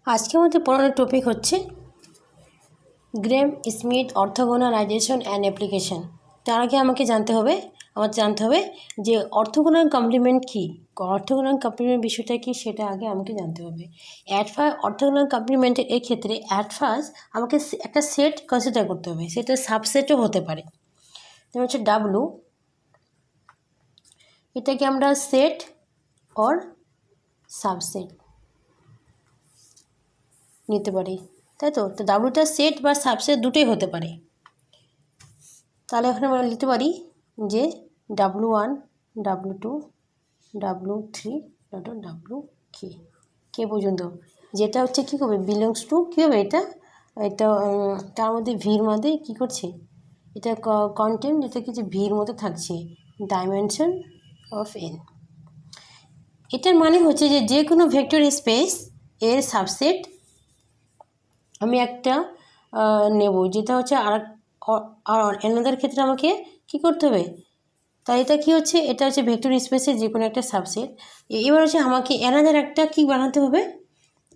आज के मধ্যে পড়ানোর টপিক হচ্ছে গ্রেম স্মিথ অর্থগোনালাইজেশন অ্যান্ড অ্যাপ্লিকেশন। তার আগে আমাদের জানতে হবে যে অর্থগোনাল কমপ্লিমেন্ট কী, অর্থগোনাল কমপ্লিমেন্ট বিষয়টা কী সেটা আগে আমাকে জানতে হবে। অর্থগোনাল কমপ্লিমেন্টের এই ক্ষেত্রে ফার্স্ট আমাকে একটা সেট কনসিডার করতে হবে, সেটা সাবসেটও হতে পারে। যেমন হচ্ছে ডাব্লু, এটাকে আমরা সেট অর সাবসেট নিতে পারি, তাই তো। ডাব্লুটা সেট বা সাবসেট দুটোই হতে পারে। তাহলে এখন আমরা লিখতে পারি যে W1 W2 W3 কে পর্যন্ত, যেটা হচ্ছে কী করবে বিলংস টু কী হবে, এটা তার মধ্যে ভির মধ্যে কী করছে, এটা কন্টেন্ট, যেটা কিছু ভির মধ্যে থাকছে ডাইমেনশন অফ n। এটার মানে হচ্ছে যে কোনো ভেক্টর স্পেস এর সাবসেট আমি একটা নেব, যেটা হচ্ছে আর অন্যদের ক্ষেত্রে আমাকে কী করতে হবে। তাই এটা কী হচ্ছে, এটা হচ্ছে ভেক্টর স্পেসের যে কোনো একটা সাবসেট। এবার হচ্ছে আমাকে অ্যানাদার একটা কী বানাতে হবে,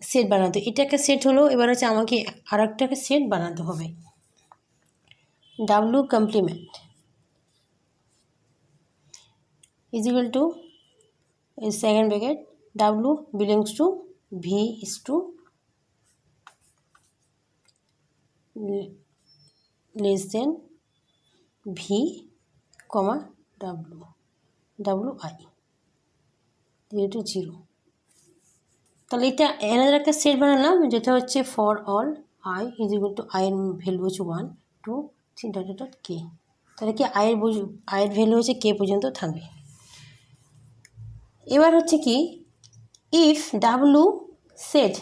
সেট বানাতে। এটা একটা সেট হলো, এবার হচ্ছে আমাকে আর একটাকে সেট বানাতে হবে। W complement is equal to second bracket W belongs to V is to less than V comma W I 0 to 0। তাহলে এটা এনাদের একটা সেট বানালাম, যেটা হচ্ছে for all I is equal two I এর ভ্যালু হচ্ছে 1 2 3 কে। তাহলে কি আয়ের ভ্যালু হচ্ছে কে পর্যন্ত থাকবে। এবার হচ্ছে কি ইফ ডাব্লু সেট,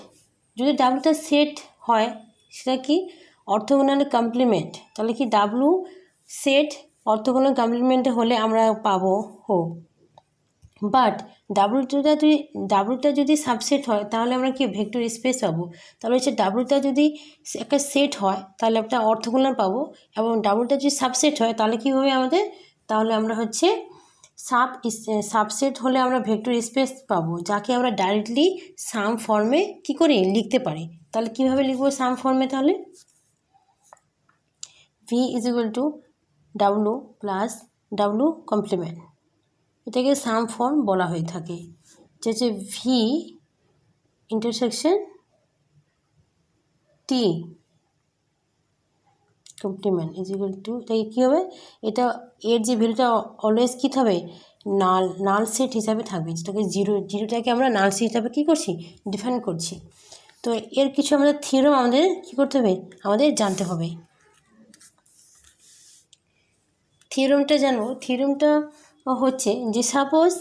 যদি ডাব্লুটা সেট হয় সেটা কি অর্থগোনাল কমপ্লিমেন্ট। তাহলে কি ডাব্লু সেট অর্থগোনাল কমপ্লিমেন্ট হলে আমরা পাবো বাট ডাব্লুটা যদি সাবসেট হয় তাহলে আমরা কি ভেক্টর স্পেস পাবো। তাহলে হচ্ছে ডাব্লুটা যদি একটা সেট হয় তাহলে একটা অর্থগোনাল পাবো, এবং ডাব্লুটা যদি সাবসেট হয় তাহলে কী হবে আমাদের, তাহলে আমরা হচ্ছে সাবসেট হলে আমরা ভেক্টর স্পেস পাবো, যাকে আমরা ডাইরেক্টলি সাম ফর্মে কী করে লিখতে পারি। তাহলে কীভাবে লিখবো সাম ফর্মে, তাহলে V is equal to W plus W complement, এটাকে সাম ফর্ম বলা হয়ে থাকে। যে হচ্ছে V intersection T complement is equal to, এটাকে কী হবে, এটা এর যে ভ্যালুটা অলওয়েজ কী হবে নাল সেট হিসাবে থাকবে, যেটাকে জিরোটাকে আমরা নাল সেট হিসাবে কী করছি ডিফাইন করছি। তো এর কিছু আমাদের থিওরেম আমাদের কী করতে হবে, আমাদের জানতে হবে। থিওরেমটা জানবো, থিওরেমটা হচ্ছে যে suppose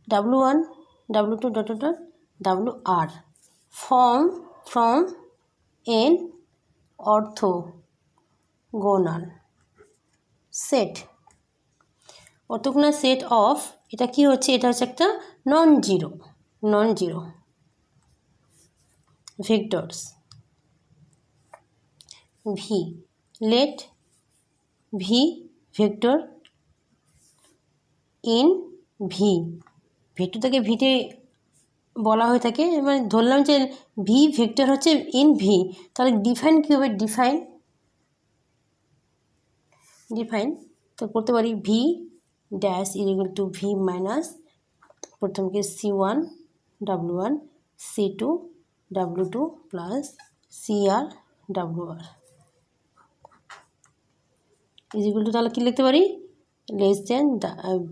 W1 W2 WR from an orthogonal set of, এটা কি হচ্ছে, এটা হচ্ছে একটা non zero vectors V, let V vector in V, ভেক্টরটাকে ভিতে বলা হয়ে থাকে, মানে ধরলাম যে ভি ভেক্টর হচ্ছে ইন ভি, তাহলে ডিফাইন কী হবে, ডিফাইন তো করতে পারি V dash is equal to V minus প্রথমকে C1 W1 C2 W2 plus CR WR is equal to, তাহলে কী লিখতে পারি less than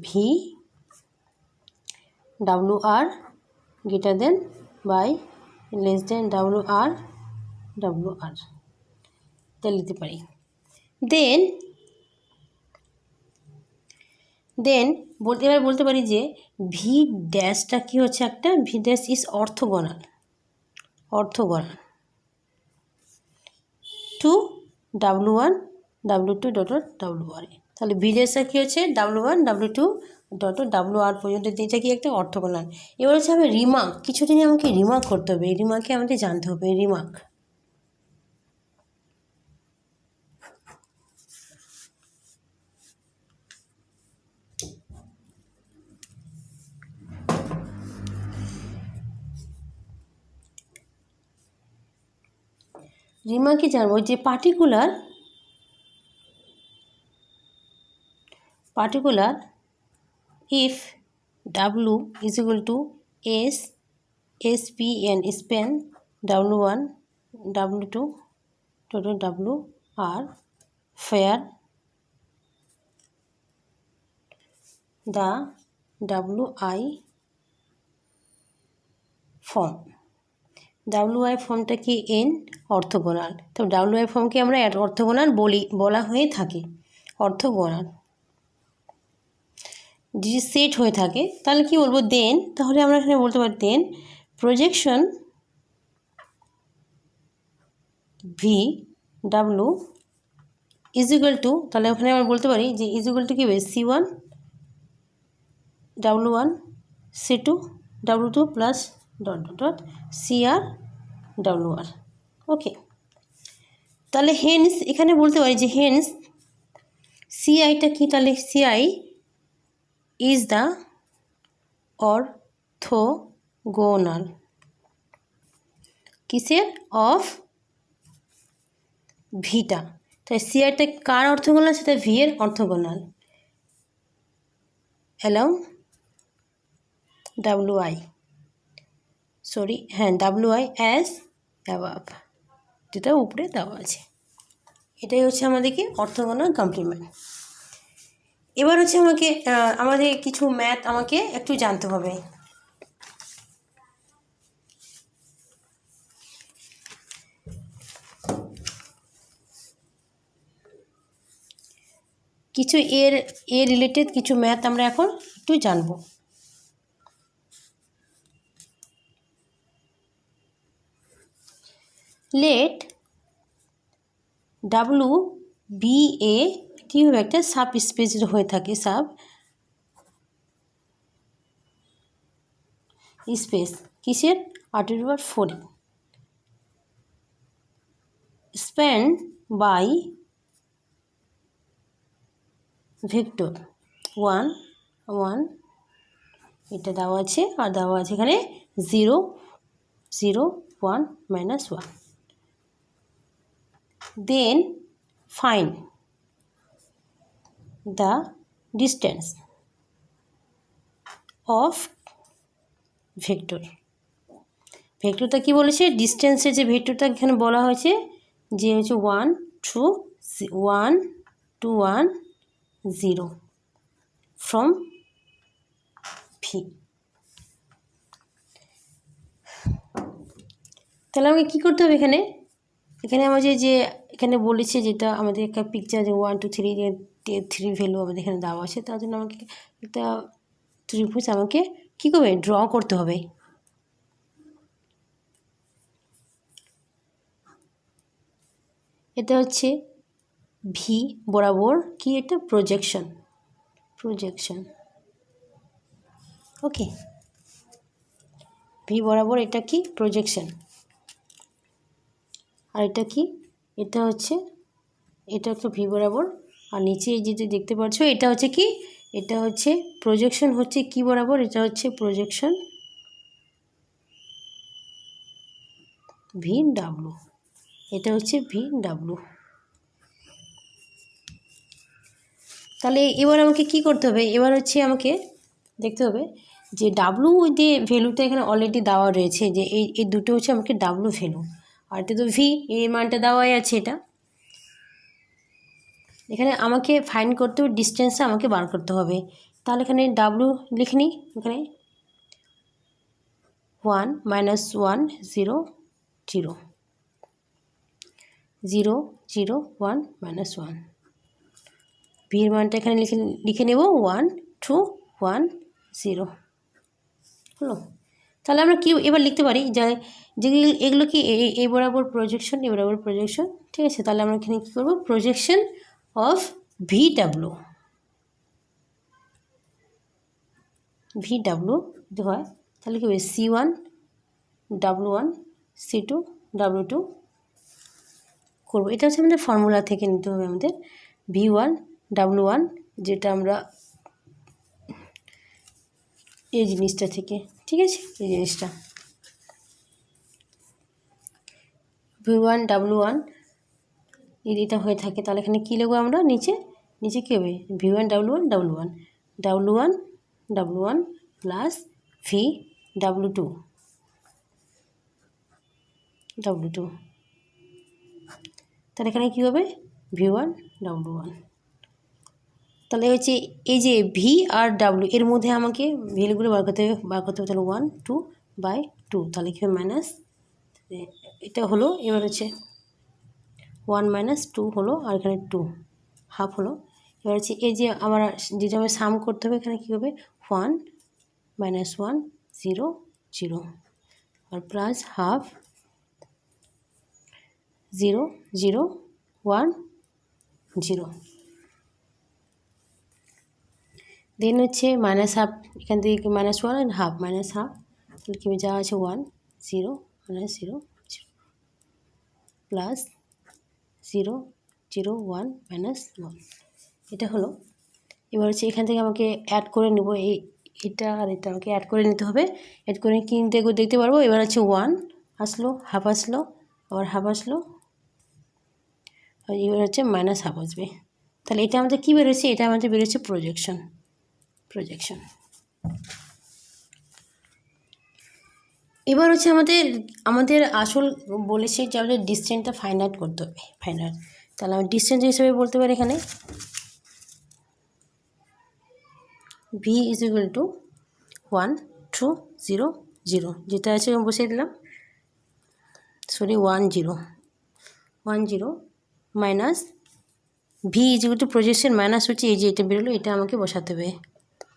V WR greater than by less than WR এটা লিখতে পারি। দেন এবার বলতে পারি যে ভি ড্যাশটা কী হচ্ছে, একটা V dash is orthogonal to W1 W2 WR। তাহলে ভি ড্যাশটা কী হচ্ছে W1 W2 WR পর্যন্ত, এটা কি একটা অর্থগোনাল। এবার হচ্ছে আমি রিমার্ক, কিছু জিনিস আমাকে রিমার্ক করতে হবে, এই রিমার্কে আমাদের জানতে হবে। রিমার্ক রিমাকে জানবো যে particular if W is equal to SPN span W1 W2 total W are where the WI form WI ফর্মটা কি n অর্থগোনাল। তো WI ফর্মকে আমরা অর্থগোনাল বলা হয়ে থাকে, অর্থগোনাল যদি সেট হয়ে থাকে তাহলে কি বলবো দেন, তাহলে আমরা এখানে বলতে পারি then projection VW is equal to, তাহলে ওখানে আমরা বলতে পারি যে ইজ ইকুয়াল টু কী হবে C1 W1 C2 W2 plus dot dot dot CR WR। ওকে, তাহলে হেন্স এখানে বলতে পারি যে হেন্স CIটা কি, তাহলে CI ইজ দ্য অর্থগোনাল কিসের অফ ভিটা। তাই CIটা কার অর্থগোনাল, সেটা ভি এর orthogonal along WI WI as above, যেটা উপরে দেওয়া আছে। এটাই হচ্ছে আমাদেরকে অর্থগোনাল কমপ্লিমেন্ট। এবার হচ্ছে আমাদের কিছু ম্যাথ আমাকে একটু জানতে হবে। কিছু এর রিলেটেড কিছু ম্যাথ আমরা এখন একটু জানব। লেট WBA কীভাবে একটা সাব স্পেস হয়ে থাকে, সাব স্পেস কিসের R⁴ স্প্যান বাই ভেক্টর 1 1, এটা দেওয়া আছে, আর দেওয়া আছে এখানে 0 0 1 -1। Then find the distance of vector. ভেক্টরটা কি বলেছে, ডিস্টেন্সের যে ভেক্টরটা এখানে বলা হয়েছে যে হচ্ছে 1 2 1 2 1 0 ফ্রম ভি। তাহলে আমাকে কী করতে হবে, এখানে আমাদের যে এখানে বলেছে যেটা আমাদের একটা পিকচার যে 1 2 3 3 ভ্যালু আমাদের এখানে দেওয়া আছে, তার জন্য আমাকে একটা ত্রিভুজ আমাকে কী করবে ড্র করতে হবে। এটা হচ্ছে ভি বরাবর কি, এটা প্রজেকশন ওকে, ভি বরাবর এটা কি প্রজেকশন। আর এটা কি, এটা হচ্ছে ভি বরাবর, আর নিচে যেটা দেখতে পাচ্ছ এটা হচ্ছে কি, এটা হচ্ছে প্রজেকশন হচ্ছে কি বরাবর, এটা হচ্ছে প্রজেকশন VW, এটা হচ্ছে VW। তাহলে এবার আমাকে কি করতে হবে, এবার হচ্ছে আমাকে দেখতে হবে যে ডাব্লু যে ভ্যালুটা এখানে অলরেডি দেওয়া রয়েছে, যে এই দুটো হচ্ছে আমাকে ডাব্লু ভ্যালু, আর এটা তো ভি, এই মানটা দেওয়াই আছে। এটা এখানে আমাকে ফাইন্ড করতে হবে, ডিস্টেন্সটা আমাকে বার করতে হবে। তাহলে এখানে ডাব্লু লিখে নিই, এখানে 1 -1 0 0 0 0 1 -1, ভির মানটা এখানে লিখে নেব 1 2 1 0 হলো। তাহলে আমরা কি এবার লিখতে পারি যে এগুলো কি এই বরাবর প্রজেকশন, এই বরাবর প্রজেকশন, ঠিক আছে। তাহলে আমরা এখানে কী করবো, প্রজেকশন অফ VW যদি হয় তাহলে কী হবে C1 W1 C2 W2 করবো। এটা হচ্ছে আমাদের ফর্মুলা থেকে নিতে হবে আমাদের V1 W1, যেটা আমরা এই জিনিসটা থেকে, ঠিক আছে, এই জিনিসটা V1 W1 এটা হয়ে থাকে, তাহলে এখানে কী লিখবো আমরা নিচে কী হবে V1 W1 plus V W2 তাহলে এখানে কী হবে V1 W1। তাহলে হচ্ছে এই যে ভি আর ডাব্লিউ এর মধ্যে আমাকে ভ্যালুগুলো বার করতে হবে তাহলে 1 2/2, তাহলে কী হবে মাইনাস, এটা হলো। এবার হচ্ছে 1 - 2 হলো, আর এখানে 2 হাফ হলো। এবার হচ্ছে এই যে আমার যেটা আমার সাম করতে হবে, এখানে কী হবে 1 - 1 0 0 আর প্লাস হাফ 0 0 1 0, দেন হচ্ছে মাইনাস হাফ, এখান থেকে -1 আর হাফ হাফ, তাহলে কী যা আছে 1 0 -0 0 প্লাস 0 0 1 -1, এটা হলো। এবার হচ্ছে এখান থেকে আমাকে অ্যাড করে নেব, এটা আর এটা আমাকে অ্যাড করে নিতে হবে। অ্যাড করে কি দেখতে পারবো। এবার হচ্ছে 1 আসলো, হাফ আসলো, আবার হাফ আসলো, আর এবার হচ্ছে মাইনাস হাফ আসবে। তাহলে এটা আমাদের কী বেরোচ্ছে, এটা আমাদের বেরোচ্ছে প্রজেকশন। এবার হচ্ছে আমাদের আসল বলেছে যে আমাদের ডিস্টেন্সটা ফাইন্ড আউট করতে হবে। তাহলে আমি ডিস্টেন্স হিসেবে বলতে পারি এখানে v = 1 2 0 0, যেটা আছে বসিয়ে দিলাম, 1 0 মাইনাস v = প্রজেকশন মাইনাস হচ্ছে এই যে এটা বেরোলো, এটা আমাকে বসাতে হবে।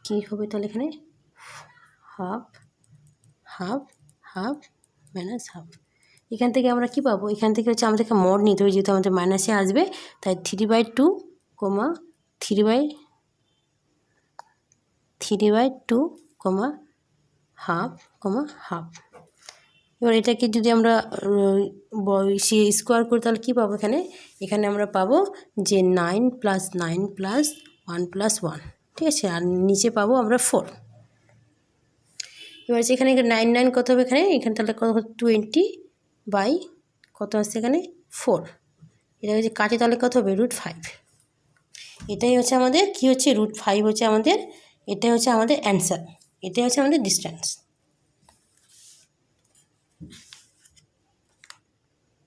কী হবে তাহলে এখানে হাফ মাইনাস হাফ। এখান থেকে আমরা কি পাবো, এখান থেকে হচ্ছে আমাদেরকে মড নিতে হবে, যেহেতু আমাদের মাইনাসে আসবে, তাই 3/2 হাফ এবার এটাকে যদি আমরা স্কোয়ার করি তাহলে কী পাবো, এখানে আমরা পাবো যে 9 + 9 + 1 + 1, ঠিক আছে, আর নিচে পাবো আমরা 4। এবার হচ্ছে এখানে 9 9 কত হবে, এখানে তাহলে কত 20 বাই কত আসছে এখানে 4, এটা হচ্ছে কাটে, তাহলে কত হবে √5। এটাই হচ্ছে আমাদের কী হচ্ছে √5 হচ্ছে আমাদের, এটাই হচ্ছে আমাদের অ্যান্সার, এটাই হচ্ছে আমাদের ডিস্টেন্স।